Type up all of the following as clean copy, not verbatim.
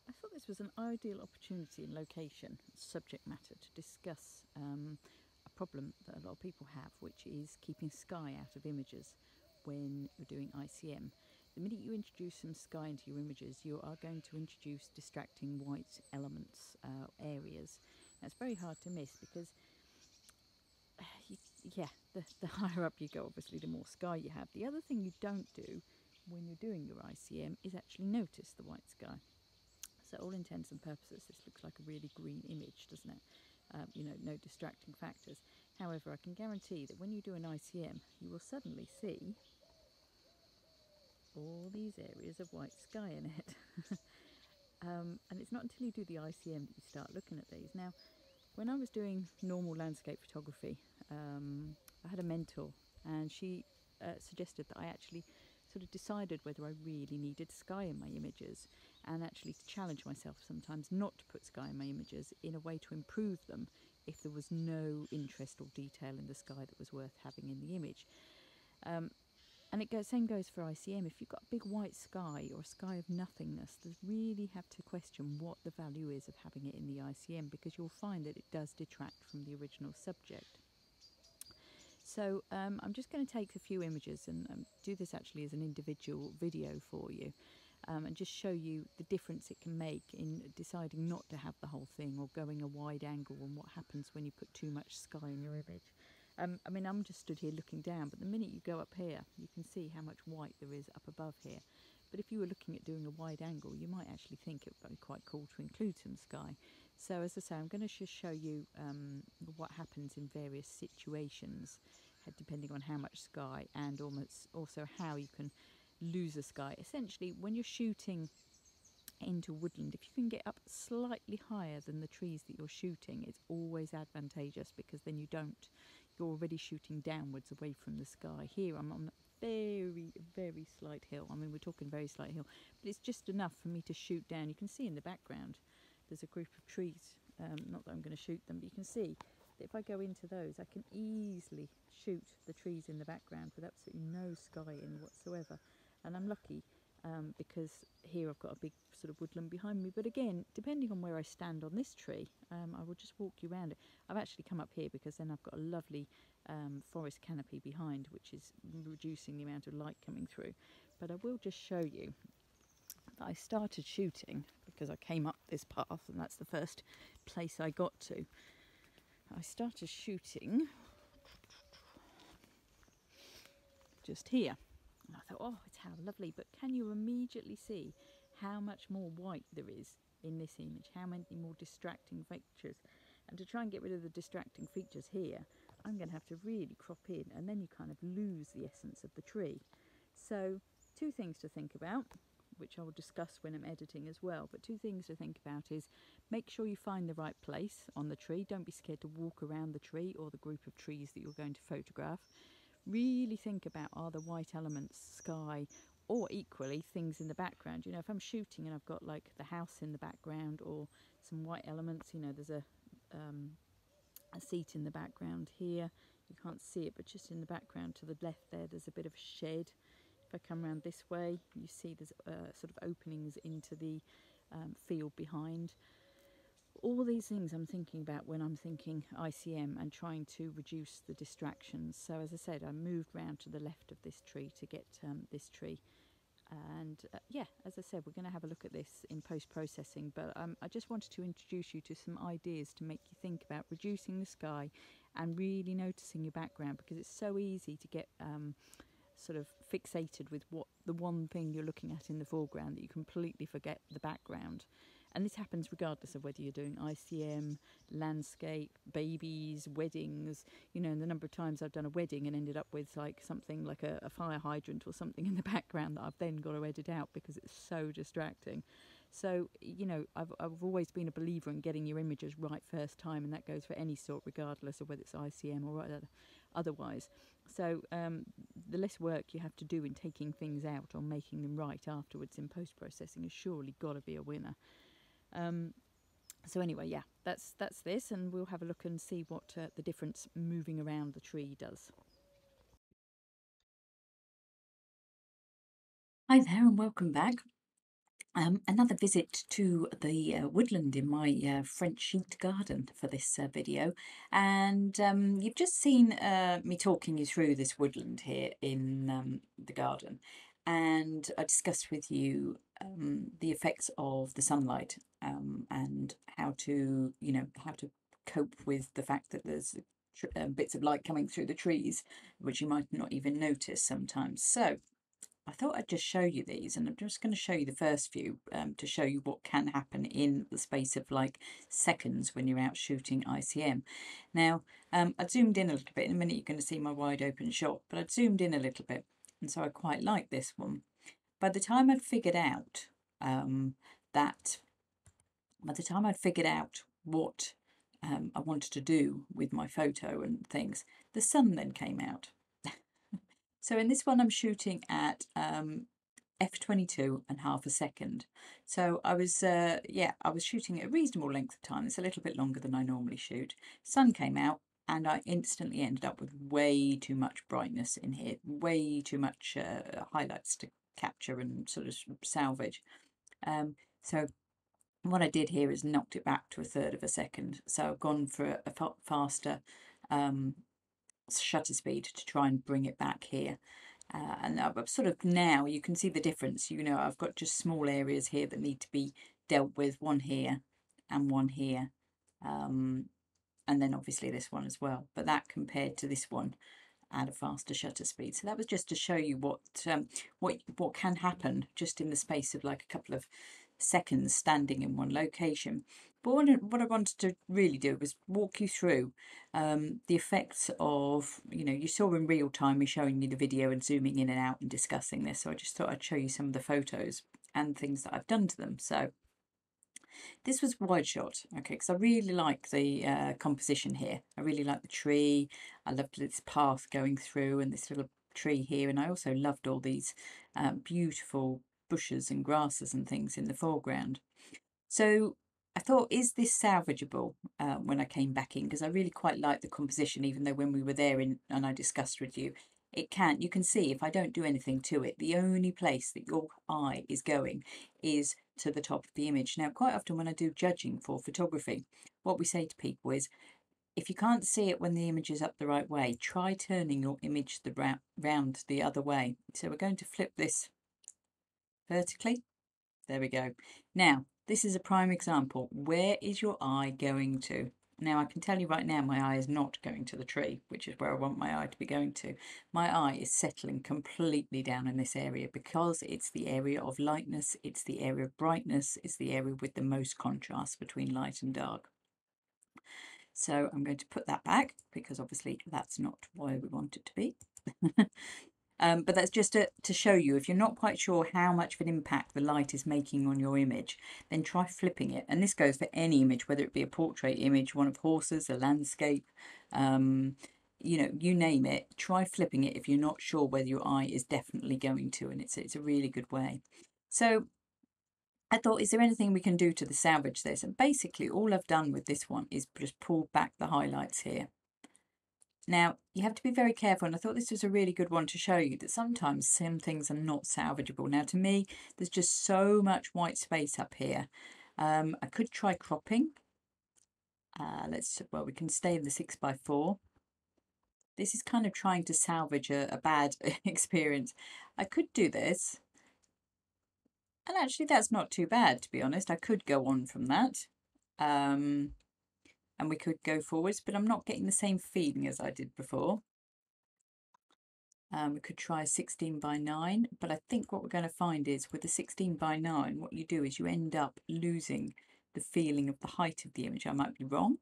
I thought this was an ideal opportunity and location, subject matter, to discuss a problem that a lot of people have, which is keeping sky out of images when you're doing ICM. The minute you introduce some sky into your images, you are going to introduce distracting white elements, areas. Now, it's very hard to miss because, you, yeah, the higher up you go, obviously, the more sky you have. The other thing you don't do when you're doing your ICM is actually notice the white sky. So, all intents and purposes, this looks like a really green image, doesn't it? No distracting factors. However, I can guarantee that when you do an ICM, you will suddenly see all these areas of white sky in it. And it's not until you do the ICM that you start looking at these. Now, when I was doing normal landscape photography, I had a mentor, and she suggested that I actually sort of decided whether I really needed sky in my images, and actually to challenge myself sometimes not to put sky in my images in a way to improve them if there was no interest or detail in the sky that was worth having in the image. And same goes for ICM. If you've got a big white sky or a sky of nothingness, you really have to question what the value is of having it in the ICM, because you'll find that it does detract from the original subject. So I'm just going to take a few images and do this actually as an individual video for you, and just show you the difference it can make in deciding not to have the whole thing or going a wide angle, and what happens when you put too much sky in your image. I mean, I'm just stood here looking down, but the minute you go up here, you can see how much white there is up above here. But if you were looking at doing a wide angle, you might actually think it would be quite cool to include some sky. So as I say, I'm going to just show you what happens in various situations, depending on how much sky, and almost also how you can lose the sky. Essentially, when you're shooting into woodland, if you can get up slightly higher than the trees that you're shooting, it's always advantageous, because then you're already shooting downwards away from the sky. Here I'm on a very, very slight hill. I mean, we're talking very slight hill, but it's just enough for me to shoot down. You can see in the background there's a group of trees, not that I'm going to shoot them, but you can see that if I go into those, I can easily shoot the trees in the background with absolutely no sky in whatsoever. And I'm lucky, because here I've got a big sort of woodland behind me. But again, depending on where I stand on this tree, I will just walk you around it. I've actually come up here because then I've got a lovely forest canopy behind, which is reducing the amount of light coming through. But I will just show you that I started shooting because I came up this path, and that's the first place I got to. I started shooting just here. And I thought, oh, it's how lovely. But can you immediately see how much more white there is in this image? How many more distracting features? And to try and get rid of the distracting features here, I'm going to have to really crop in, and then you kind of lose the essence of the tree. So, two things to think about, which I will discuss when I'm editing as well. But two things to think about is, make sure you find the right place on the tree. Don't be scared to walk around the tree or the group of trees that you're going to photograph. Really think about, are the white elements sky, or equally things in the background. You know, if I'm shooting and I've got like the house in the background or some white elements, you know, there's a seat in the background here. You can't see it, but just in the background to the left there's a bit of a shed. If I come around this way, you see there's sort of openings into the field behind. All these things I'm thinking about when I'm thinking ICM and trying to reduce the distractions. So as I said, I moved round to the left of this tree to get this tree. And yeah, as I said, we're going to have a look at this in post-processing, but I just wanted to introduce you to some ideas to make you think about reducing the sky and really noticing your background, because it's so easy to get sort of fixated with what the one thing you're looking at in the foreground that you completely forget the background. And this happens regardless of whether you're doing ICM, landscape, babies, weddings. You know, and the number of times I've done a wedding and ended up with like something like a fire hydrant or something in the background that I've then got to edit out because it's so distracting. So, you know, I've always been a believer in getting your images right first time, and that goes for any sort, regardless of whether it's ICM or otherwise. So the less work you have to do in taking things out or making them right afterwards in post-processing has surely got to be a winner. So anyway, yeah, that's this, and we'll have a look and see what the difference moving around the tree does. Hi there, and welcome back. Another visit to the woodland in my French sheet garden for this video, and you've just seen me talking you through this woodland here in the garden, and I discussed with you the effects of the sunlight and how to, how to cope with the fact that there's bits of light coming through the trees, which you might not even notice sometimes. So I thought I'd just show you these, and I'm just going to show you the first few to show you what can happen in the space of like seconds when you're out shooting ICM. Now, I zoomed in a little bit. In a minute, you're going to see my wide open shot, but I'd zoomed in a little bit, and so I quite like this one. By the time I'd figured out what I wanted to do with my photo and things, the sun then came out. So in this one, I'm shooting at f22 and half a second. So I was shooting at a reasonable length of time. It's a little bit longer than I normally shoot. Sun came out and I instantly ended up with way too much brightness in here, way too much highlights to capture and sort of salvage. So what I did here is knocked it back to a third of a second. So I've gone for a faster shutter speed to try and bring it back here. And I've sort of, now you can see the difference. I've got just small areas here that need to be dealt with, one here and one here, and then obviously this one as well, but that compared to this one at a faster shutter speed. So that was just to show you what can happen just in the space of like a couple of seconds standing in one location. But what I wanted to really do was walk you through the effects of, you saw in real time me showing you the video and zooming in and out and discussing this. So I just thought I'd show you some of the photos and things that I've done to them. So this was wide shot, okay, because I really like the composition here. I really like the tree. I loved this path going through and this little tree here. And I also loved all these beautiful bushes and grasses and things in the foreground. So I thought, is this salvageable when I came back in? Because I really quite like the composition, even though when we were there and I discussed with you, you can see if I don't do anything to it, the only place that your eye is going is to the top of the image. Now, quite often when I do judging for photography, what we say to people is, if you can't see it when the image is up the right way, try turning your image round the other way. So we're going to flip this vertically. There we go. Now, this is a prime example. Where is your eye going to? Now, I can tell you right now, my eye is not going to the tree, which is where I want my eye to be going to. My eye is settling completely down in this area because it's the area of lightness, it's the area of brightness, it's the area with the most contrast between light and dark. So I'm going to put that back because obviously that's not where we want it to be. But that's just to show you, if you're not quite sure how much of an impact the light is making on your image, then try flipping it. And this goes for any image, whether it be a portrait image, one of horses, a landscape, you name it. Try flipping it if you're not sure whether your eye is definitely going to, and it's a really good way. So I thought, is there anything we can do to salvage this? And basically all I've done with this one is just pull back the highlights here. Now, you have to be very careful, and I thought this was a really good one to show you that sometimes some things are not salvageable. Now, to me, there's just so much white space up here. I could try cropping. We can stay in the 6x4. This is kind of trying to salvage a bad experience. I could do this. And actually, that's not too bad, to be honest. I could go on from that. And we could go forwards, but I'm not getting the same feeling as I did before. We could try a 16:9, but I think what we're going to find is with the 16:9, what you do is you end up losing the feeling of the height of the image. I might be wrong.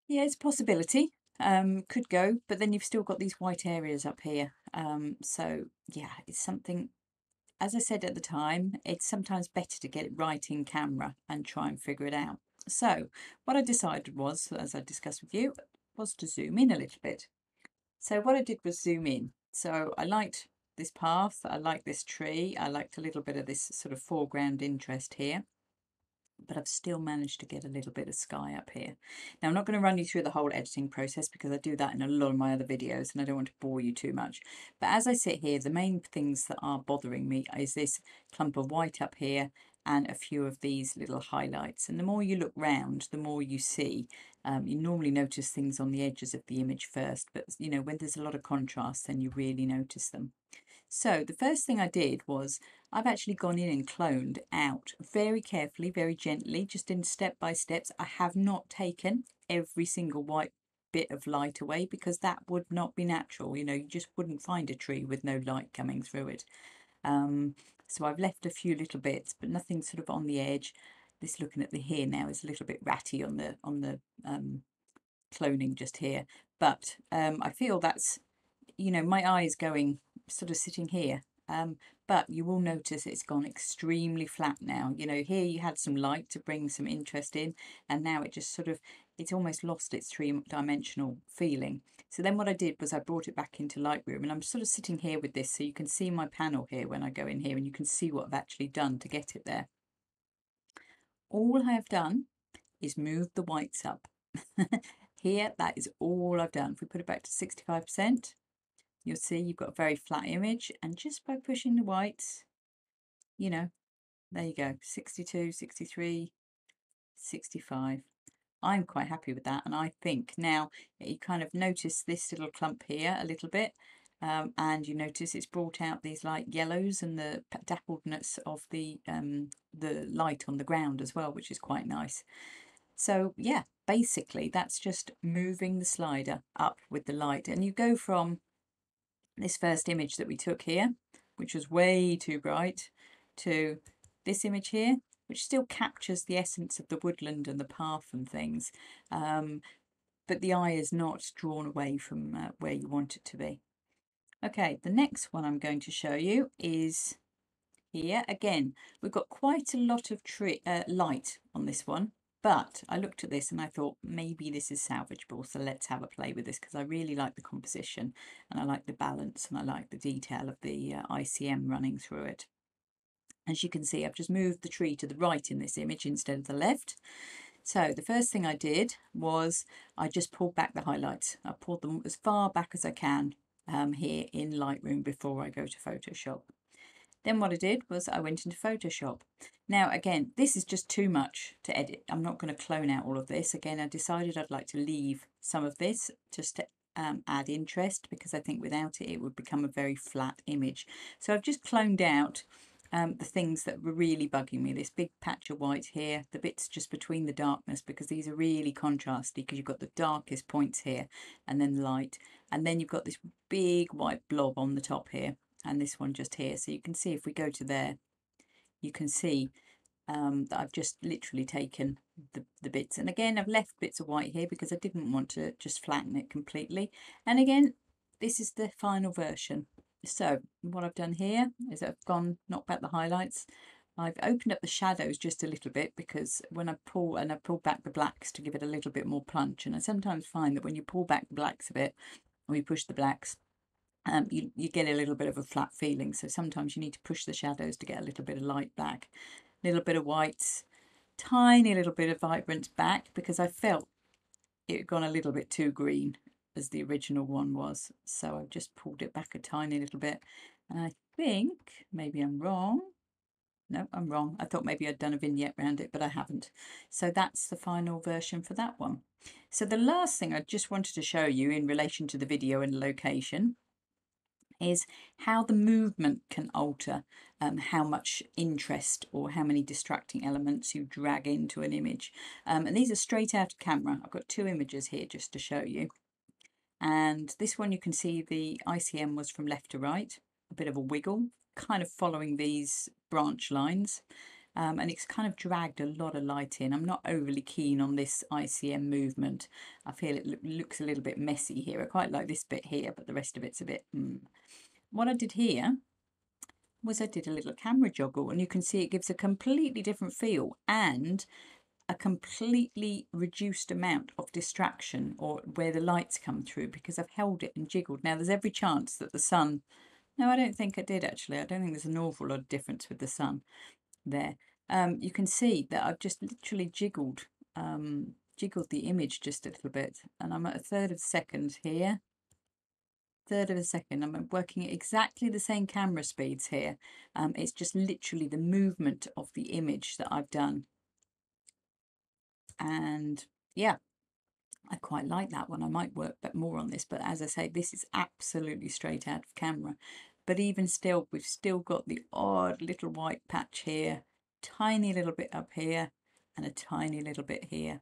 Yeah, it's a possibility. Could go, but then you've still got these white areas up here. So yeah, it's something, as I said at the time, it's sometimes better to get it right in camera and try and figure it out. So what I decided was, as I discussed with you, was to zoom in a little bit. So what I did was zoom in. So I liked this path, I liked this tree, I liked a little bit of this sort of foreground interest here. but I've still managed to get a little bit of sky up here. Now, I'm not going to run you through the whole editing process because I do that in a lot of my other videos and I don't want to bore you too much. But as I sit here, the main things that are bothering me is this clump of white up here and a few of these little highlights. And the more you look round, the more you see. You normally notice things on the edges of the image first, but you know, when there's a lot of contrast, then you really notice them. So the first thing I did was I've actually gone in and cloned out very carefully, very gently, just in step by steps. I have not taken every single white bit of light away because that would not be natural. You know, you just wouldn't find a tree with no light coming through it. So I've left a few little bits, but nothing sort of on the edge. This, looking at the here now, is a little bit ratty on the cloning just here, but I feel that's, you know, my eye is going sort of sitting here, but you will notice it's gone extremely flat now. You know, here you had some light to bring some interest in, and now it just sort of, it's almost lost its three-dimensional feeling. So then what I did was I brought it back into Lightroom, and I'm sort of sitting here with this so you can see my panel here when I go in here, and you can see what I've actually done to get it there. All I have done is move the whites up. Here, that is all I've done. If we put it back to 65%, you'll see you've got a very flat image, and just by pushing the whites, you know, there you go, 62, 63, 65. I'm quite happy with that, and I think now you kind of notice this little clump here a little bit, and you notice it's brought out these light yellows and the dappledness of the light on the ground as well, which is quite nice. So yeah, basically that's just moving the slider up with the light, and you go from this first image that we took here, which was way too bright, to this image here, which still captures the essence of the woodland and the path and things, but the eye is not drawn away from where you want it to be. Okay, the next one I'm going to show you is here. Again, we've got quite a lot of light on this one, but I looked at this and I thought maybe this is salvageable, so let's have a play with this because I really like the composition and I like the balance and I like the detail of the ICM running through it. As you can see, I've just moved the tree to the right in this image instead of the left. So the first thing I did was I just pulled back the highlights. I pulled them as far back as I can here in Lightroom before I go to Photoshop. Then what I did was I went into Photoshop. Now, again, this is just too much to edit. I'm not going to clone out all of this. Again, I decided I'd like to leave some of this just to add interest, because I think without it, it would become a very flat image. So I've just cloned out the things that were really bugging me. This big patch of white here, the bits just between the darkness, because these are really contrasty, because you've got the darkest points here and then light. And then you've got this big white blob on the top here, and this one just here. So you can see if we go to there, you can see that I've just literally taken the bits. And again, I've left bits of white here because I didn't want to just flatten it completely. And again, this is the final version. So what I've done here is I've knocked back the highlights. I've opened up the shadows just a little bit, because when I pull back the blacks to give it a little bit more punch. And I sometimes find that when you pull back the blacks a bit, or you push the blacks, you get a little bit of a flat feeling. So sometimes you need to push the shadows to get a little bit of light back, a little bit of whites, tiny little bit of vibrance back, because I felt it had gone a little bit too green as the original one was. So I've just pulled it back a tiny little bit. And I think, maybe I'm wrong. No, I'm wrong. I thought maybe I'd done a vignette around it, but I haven't. So that's the final version for that one. So the last thing I just wanted to show you in relation to the video and location is how the movement can alter how much interest or how many distracting elements you drag into an image. And these are straight out of camera. I've got two images here just to show you. And this one, you can see the ICM was from left to right, a bit of a wiggle, kind of following these branch lines. And it's kind of dragged a lot of light in. I'm not overly keen on this ICM movement. I feel it looks a little bit messy here. I quite like this bit here, but the rest of it's a bit... What I did here was I did a little camera joggle, and you can see it gives a completely different feel and a completely reduced amount of distraction, or where the lights come through, because I've held it and jiggled. Now there's every chance that the sun... No, I don't think I did actually. I don't think there's an awful lot of difference with the sun there. you can see that I've just literally jiggled the image just a little bit, and I'm at a third of a second here. Third of a second. I'm working at exactly the same camera speeds here. It's just literally the movement of the image that I've done. And yeah, I quite like that one. I might work a bit more on this, but as I say, this is absolutely straight out of camera. But even still, we've still got the odd little white patch here, tiny little bit up here, and a tiny little bit here.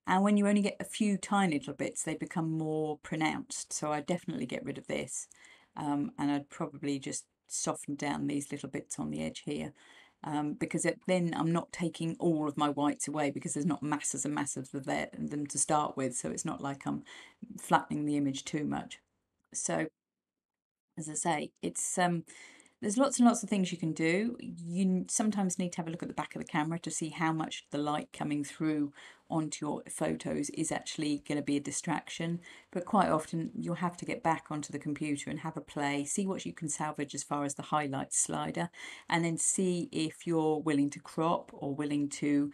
And when you only get a few tiny little bits, they become more pronounced. So I definitely get rid of this. And I'd probably just soften down these little bits on the edge here. Because then I'm not taking all of my whites away, because there's not masses and masses of them to start with. So it's not like I'm flattening the image too much. So as I say, it's there's lots and lots of things you can do. You sometimes need to have a look at the back of the camera to see how much the light coming through onto your photos is actually going to be a distraction. But quite often you'll have to get back onto the computer and have a play, see what you can salvage as far as the highlights slider, and then see if you're willing to crop or willing to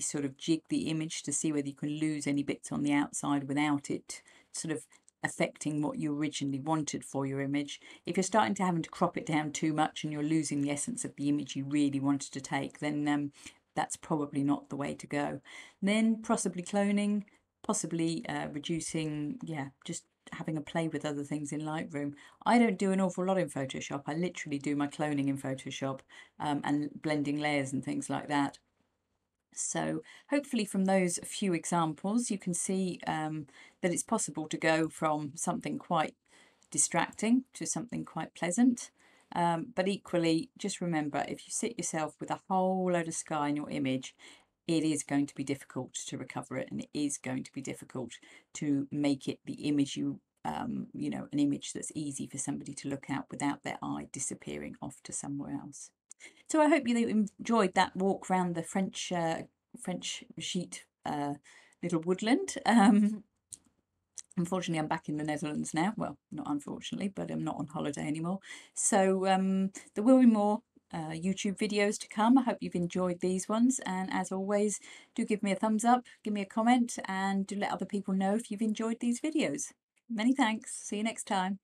sort of jig the image to see whether you can lose any bits on the outside without it sort of affecting what you originally wanted for your image. If you're starting to having to crop it down too much and you're losing the essence of the image you really wanted to take, then that's probably not the way to go. Then possibly cloning, possibly reducing, just having a play with other things in Lightroom. I don't do an awful lot in Photoshop. I literally do my cloning in Photoshop and blending layers and things like that. So hopefully from those few examples you can see that it's possible to go from something quite distracting to something quite pleasant. But equally, just remember, if you sit yourself with a whole load of sky in your image, it is going to be difficult to recover it, and it is going to be difficult to make it the image you know, an image that's easy for somebody to look at without their eye disappearing off to somewhere else. So I hope you enjoyed that walk around the French sheet little woodland. Unfortunately, I'm back in the Netherlands now. Well, not unfortunately, but I'm not on holiday anymore. So there will be more YouTube videos to come. I hope you've enjoyed these ones. And as always, do give me a thumbs up, give me a comment, and do let other people know if you've enjoyed these videos. Many thanks. See you next time.